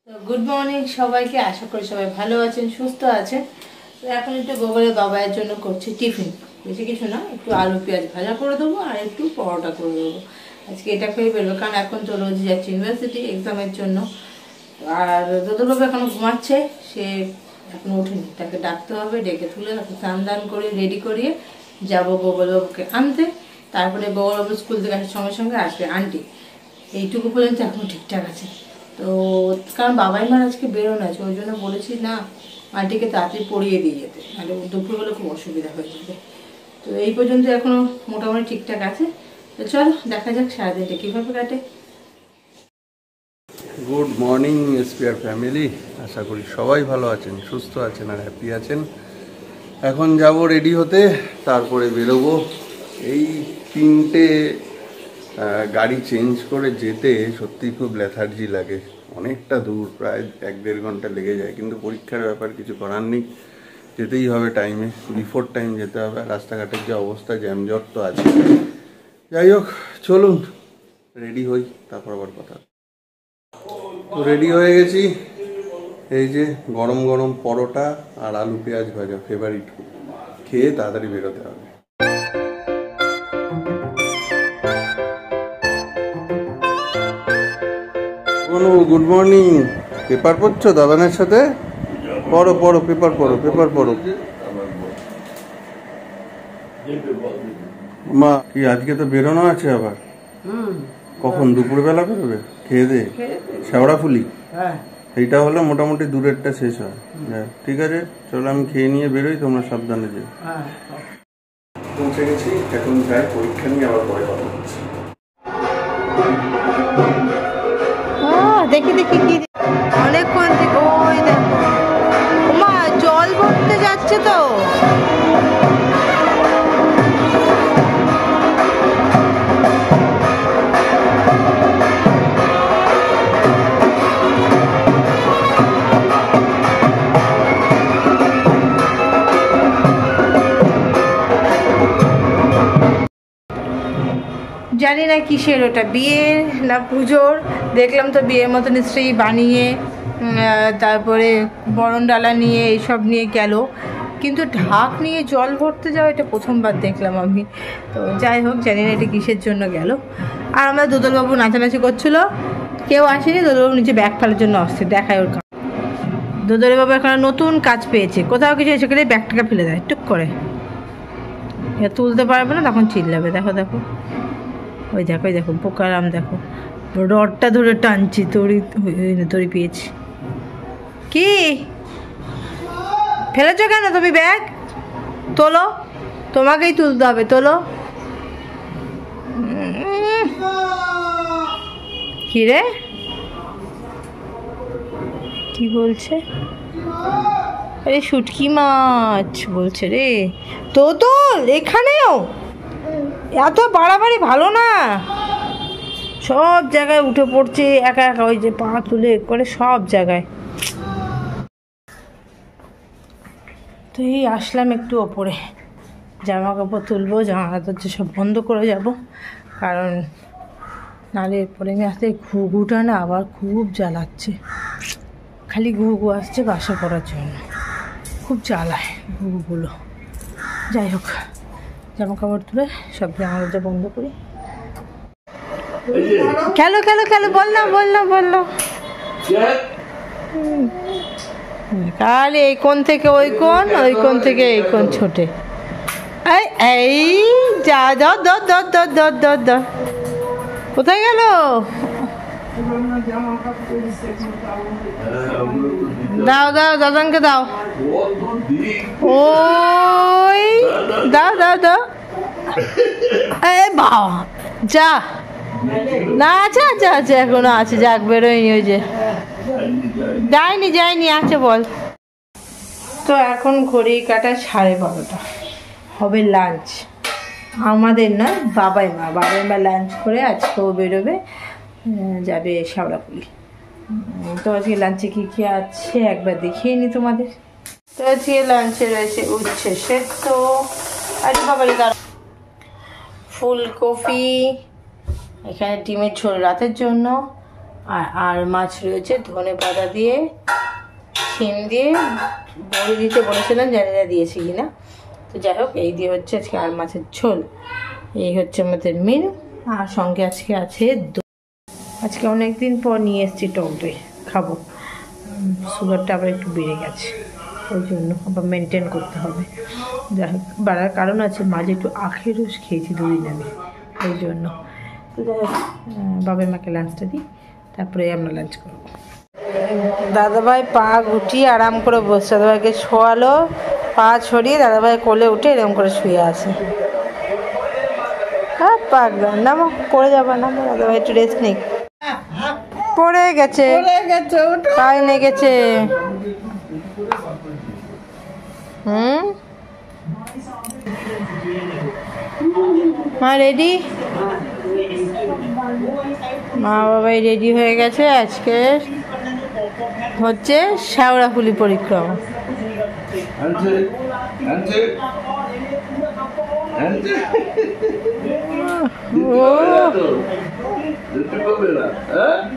Good morning সবাইকে, আশা করি সবাই ভালো আছেন, সুস্থ আছেন। তো এখন একটু গোবরের বাবাইয়ের জন্য করছি টিফিন। বেশি কিছু না, একটু আলু পেঁয়াজ ভাজা করে দেবো আর একটু পরোটা করে দেবো। আজকে এটা খেয়ে বেরোবো, কারণ এখন তো রোজ যাচ্ছে ইউনিভার্সিটি এক্সামের জন্য। আর দোদলবাবু এখনও ঘুমাচ্ছে, সে এখনো ওঠেনি, তাকে ডাকতে হবে, ডেকে তুলে তাকে স্নান দান করে রেডি করিয়ে যাবো গোবরবাবুকে আনতে। তারপরে গোবরবাবু স্কুল থেকে আসার সঙ্গে সঙ্গে আসবে আন্টি। এইটুকু পর্যন্ত এখন ঠিকঠাক আছে। তো কারণ বাবাই মার আজকে বেরোনো আছে, ওই জন্য বলেছি না আন্টিকে তাড়াতাড়ি পড়িয়ে দিয়ে যেতে, নাহলে দুপুরবেলা খুব অসুবিধা হয়ে যাবে। তো এই পর্যন্ত এখনও মোটামুটি ঠিকঠাক আছে। তো চলো দেখা যাক সারাদিনটা কীভাবে কাটে। গুড মর্নিং এসপিআর ফ্যামিলি, আশা করি সবাই ভালো আছেন, সুস্থ আছেন আর হ্যাপি আছেন। এখন যাব রেডি হতে, তারপরে বেরোবো। এই 3টে গাড়ি চেঞ্জ করে যেতে সত্যিই খুব লেথার্জি লাগে, অনেকটা দূর, প্রায় 1-1.5 ঘন্টা লেগে যায়। কিন্তু পরীক্ষার ব্যাপার, কিছু করার নেই, যেতেই হবে টাইমে, বিফোর টাইম যেতে হবে। রাস্তাঘাটের যে অবস্থা, জ্যামজট তো আছে। যাই হোক, চলুন রেডি হই, তারপর আবার কথা। তো রেডি হয়ে গেছি, এই যে গরম গরম পরোটা আর আলু পেঁয়াজ ভাজা, ফেভারিট, খেয়ে তাড়াতাড়ি বেরোতে হবে। Good morning. পেপার পড়ছো দাদানের সাথে? পড়ো পড়ো, পেপার পড়ো, পেপার পড়ো। মা কি আজকে তো বেরোনো আছে আবার? কখন? দুপুরবেলা বেরোবে? খেয়ে দে শেওড়া ফুলি, এইটা হলে মোটামুটি দূরেরটা শেষ হয়। ঠিক আছে, চলো আমি খেয়ে নিয়ে বেরোই, তোমরা সাবধানে যে। পৌঁছে গেছি, এখন যাই পরীক্ষা নিয়ে, আবার পরে কথা হচ্ছে। দেখি দেখি কি অনেকক্ষণ থেকে, ওই দেখো মা জল ভরতে যাচ্ছে তো। জানি না কিসের ওটা, বিয়ের না পুজোর, দেখলাম তো বিয়ের মতো নিশ্চয়ই বানিয়ে তারপরে বরণডালা নিয়ে এইসব নিয়ে গেল, কিন্তু ঢাক নিয়ে জল ভরতে যাওয়া এটা প্রথমবার দেখলাম আমি। তো যাই হোক, জানি না এটা কিসের জন্য গেল। আর আমরা দোদলবাবু নাচানাচি করছিল, কেউ আসেনি, দোদলবাবু নিচে ব্যাগ ফেলার জন্য আসছে, দেখায় ওর কাজ। দোদলবাবু এখন নতুন কাজ পেয়েছে, কোথাও কিছু এসে গেলে ব্যাগটাকে ফেলে দেয় টুক করে, তুলতে পারবে না, তখন চিল্লাবে। দেখো দেখো, ওই দেখো, ওই দেখো পোকারাম, দেখো রডটা ধরে টানছি, দড়ি পেয়েছি। কি ফেলেছো কেন তুমি ব্যাগ? তোলো, তোমাকেই তুলতে হবে, তোলো। কি রে, কি বলছে? আরে শুটকি মাছ বলছে রে। তো তোল, এখানেও এত বাড়াবাড়ি ভালো না, সব জায়গায় উঠে পড়ছে একা একা, ওই যে পা তুলে করে সব জায়গায়। তো এই আসলাম একটু ওপরে, জামা কাপড় তুলবো, জামা কাপড় সব বন্ধ করে যাব, কারণ নাহলে পরে আমি আসতে ঘুঘুটা না আবার খুব জ্বালাচ্ছে, খালি ঘুঘু আসছে বাসা করার জন্য, খুব জ্বালায় ঘুঘুগুলো। যাই হোক, জামা কাপড় তুলে সব জামা কাপড় বন্ধ করি। খেলো খেলো খেলো, বললাম কালে এই কোণ থেকে ওই কোণ, ওই কোণ থেকে এই কোণ ছোটে। এই যা দাও দর দর দর দর দর দর, কোথায় গেল? দাও দাও, দাদানকে দাও, ওই দাও দাও দাও। এ বাবা, যা না, আছে আছে আছে, এখনো আছে, যাক বেরোয়নি, ওই যে যায়নি আছে, বল। তো এখন ঘড়ি কাটা 12:30 হবে লাঞ্চ, আমাদের না, বাবাই মা লাঞ্চ করে আজকেও বেরোবে, যাবে শেওড়াফুলি। তো আজকে লাঞ্চে কী কী আছে একবার দেখিয়ে নি তোমাদের। তো আজকে লাঞ্চে রয়েছে উচ্ছে সেদ্ধ, আরে বাবারে ফুলকপি, এখানে ডিমের ঝোল রাতের জন্য, আর মাছ রয়েছে ধনে পাতা দিয়ে, শিম দিয়ে, বড়ি দিতে বলেছিলাম, জানি না দিয়েছি কিনা। তো যাই হোক, এই দিয়ে হচ্ছে আজকে আর মাছের ঝোল। এই হচ্ছে আমাদের মিল। আর সঙ্গে আজকে আছে আজকে অনেকদিন পর নিয়ে এসেছি টক দই, খাবো। সুগারটা আবার একটু বেড়ে গেছে, ওই জন্য আবার মেনটেন করতে হবে। যাই হোক, বাড়ার কারণ আছে, মাঝে একটু আখের রস খেয়েছি দুদিন আমি, ওই জন্য। তো যাই হোক, বাবার মাকে লাঞ্চটা দিই, তারপরে আমরা লাঞ্চ করবো। দাদাভাই পা গুটিয়ে আরাম করে বসছে, দাদাভাইকে শোয়ালো, পা ছড়িয়ে দাদাভাই কোলে উঠে এরকম করে শুয়ে আছে। হ্যাঁ পাগলা, নামো, পড়ে যাবো, নামো, দাদাভাই একটু রেস্ট নেই। পড়ে গেছে, তাই লেগেছে। মা রেডি? মা বাবাই রেডি হয়ে গেছে। আজকে হচ্ছে শেওড়াফুলি পরিক্রমা।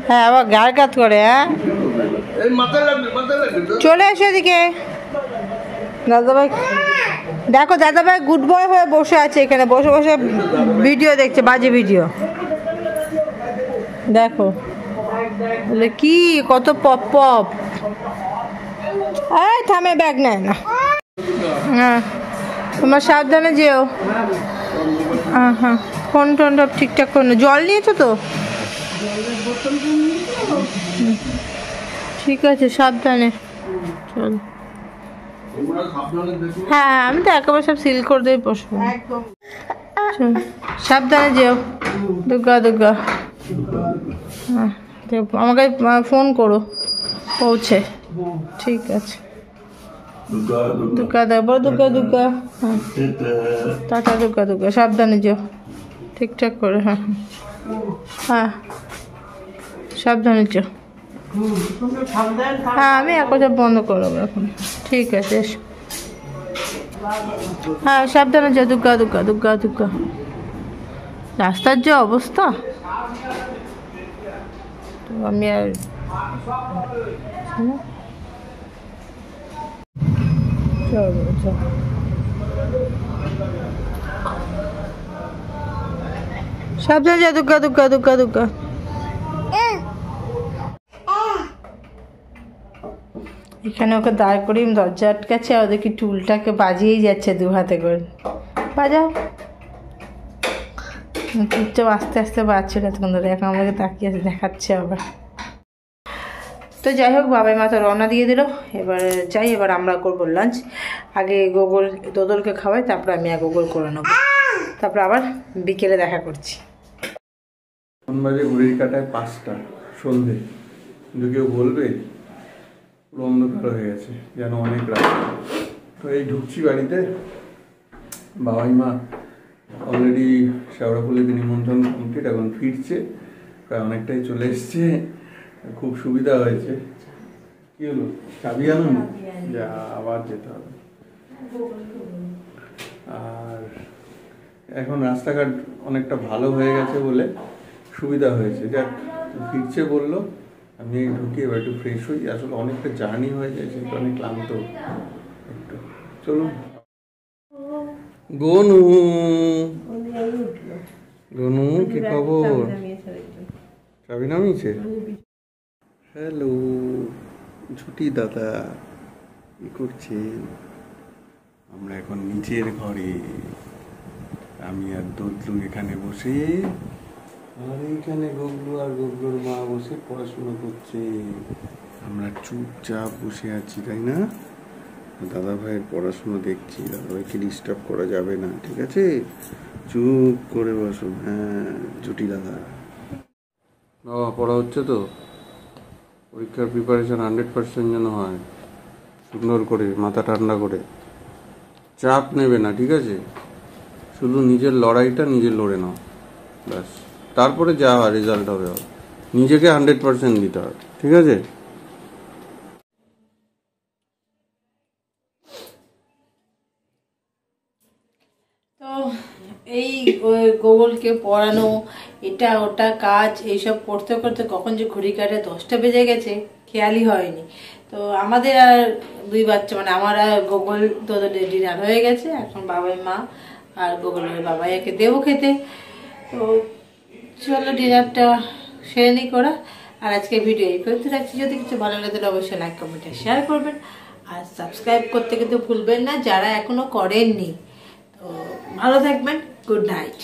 হ্যাঁ, আবার গায়ে কাত করে। হ্যাঁ, চলে এসো এদিকে। দাদাভাই দেখো, দাদাভাই গুড বয় হয়ে বসে আছে এখানে, বসে বসে ভিডিও দেখছে, বাজে ভিডিও। দেখো বলে কি কত পপ পপ। এই থামে, ব্যাগ নেয় না। হ্যাঁ, তোমার সাবধানে যেও। হ্যাঁ হ্যাঁ, ফোন টোন সব ঠিকঠাক করে। জল নিয়েছো তো? ঠিক আছে, সাবধানে চল। হ্যাঁ, আমি তো একেবারে সব সিল করে দিয়ে বসবো। সাবধানে যেও। দুর্গা দুর্গা। হ্যাঁ, আমাকে ফোন করো পৌঁছে। ঠিক আছে, দুর্গা দেবো, দুর্গা দুর্গা। হ্যাঁ, টাটা, দুর্গা দুর্গা। সাবধানে যেও, ঠিকঠাক করে। হ্যাঁ হ্যাঁ, সাবধানে যেও। হ্যাঁ, আমি এক কথা বন্ধ করবো এখন। ঠিক আছে, এসো। হ্যাঁ, সাবধানে যাও। দুর্গা দুর্গা, দুর্গা দুর্গা। রাস্তার যে অবস্থা, তো আমি আর সাবধানে যাও। দুর্গা দুর্গা, দুর্গা দুর্গা। এখানে ওকে দাঁড় করিয়ে দরজা আটকাচ্ছে, আর ওদেরকে টুলটাকে বাজিয়েই যাচ্ছে দু হাতে করে। বাজাও। চুপচাপ আস্তে আস্তে বাজছে না, তখন ধরে এখন আমাকে তাকিয়ে আছে, দেখাচ্ছে আবার। তো যাই হোক, বাবাই মা তো রওনা দিয়ে দিল। এবার যাই, এবার আমরা করবো লাঞ্চ। আগে গোগল দোদলকে খাওয়াই, তারপর আমি গোগল করে নেবো, তারপর আবার বিকেলে দেখা করছি। এখন বাজে ঘড়ির কাটায় 5টা সন্ধে, কিন্তু কেউ বলবে পুরো অন্ধকার হয়ে গেছে, যেন অনেক রাত। তো এই ঢুকছি বাড়িতে। বাবাই মা অলরেডি শেওড়াফুলিতে নিমন্ত্রণ কমপ্লিট, এখন ফিরছে, প্রায় অনেকটাই চলে এসছে। খুব সুবিধা হয়েছে। কি হলো, চাবি আনো? যা, আবার যেতে হবে। আর এখন রাস্তাঘাট অনেকটা ভালো হয়ে গেছে বলে সুবিধা হয়েছে। যাক, ফিরছে বললো, আমি ঢুকি, এবার একটু ফ্রেশ হই। আসলে অনেকটা জার্নি হয়ে যায়, সেটা অনেক ক্লান্ত একটু। চলুন। গনু, গনু, কি খবর? চাবি নামিয়েছে? হ্যালো ছুটি দাদা, কি করছেন? আমরা এখন নিচের ঘরে, আমি আর দোদলু এখানে বসে, আর এইখানে গগলু আর গগলুর মা বসে পড়াশোনা করছে। আমরা চুপচাপ বসে আছি, তাই না? দাদা ভাইয়ের পড়াশোনা দেখছি, দাদা ভাইকে ডিস্টার্ব করা যাবে না, ঠিক আছে? চুপ করে বসো। হ্যাঁ, ছুটি দাদা। বাবা, পড়া হচ্ছে তো? পরীক্ষার প্রিপারেশন 100% যেন হয়, সুন্দর করে, মাথা ঠান্ডা করে। চাপ নেবে না, ঠিক আছে? শুধু নিজের লড়াইটা নিজে লড়ে নাও, ব্যাস। তারপরে যা হয় রেজাল্ট হবে, নিজেকে 100% দিতে হবে, ঠিক আছে? তো এই গোগলকে পড়ানো, এটা ওটা কাজ এইসব করতে করতে কখন যে ঘড়ি কাটে 10টা বেজে গেছে খেয়ালই হয়নি। তো আমাদের আর 2 বাচ্চা মানে আমার আর গোগল তো ডিনার হয়ে গেছে, এখন বাবাই মা আর গোগলের বাবাইকে দেবো খেতে। তো চলো ডিনারটা সেরে নিই করা। আর আজকে ভিডিও এই পর্যন্ত রাখছি। যদি কিছু ভালো লাগে তাহলে অবশ্যই লাইক কমেন্ট শেয়ার করবেন আর সাবস্ক্রাইব করতে কিন্তু ভুলবেন না যারা এখনো করেননি। তো ভালো থাকবেন, গুড নাইট।